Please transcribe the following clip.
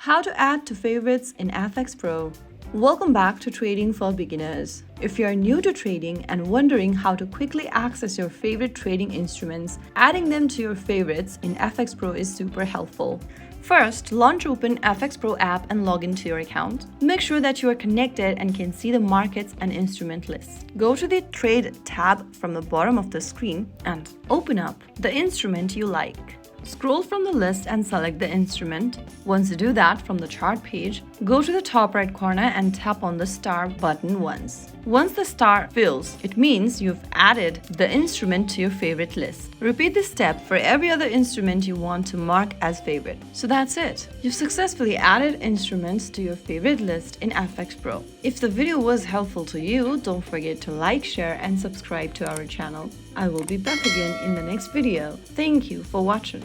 How to add to favorites in FxPro. Welcome back to Trading for Beginners. If you are new to trading and wondering how to quickly access your favorite trading instruments, adding them to your favorites in FxPro is super helpful. First, launch open FxPro app and log into your account. Make sure that you are connected and can see the markets and instrument lists. Go to the Trade tab from the bottom of the screen and open up the instrument you like. Scroll from the list and select the instrument. Once you do that, from the chart page, go to the top right corner and tap on the star button once. Once the star fills, it means you've added the instrument to your favorite list. Repeat this step for every other instrument you want to mark as favorite. So that's it. You've successfully added instruments to your favorite list in FxPro. If the video was helpful to you, don't forget to like, share, and subscribe to our channel. I will be back again in the next video. Thank you for watching.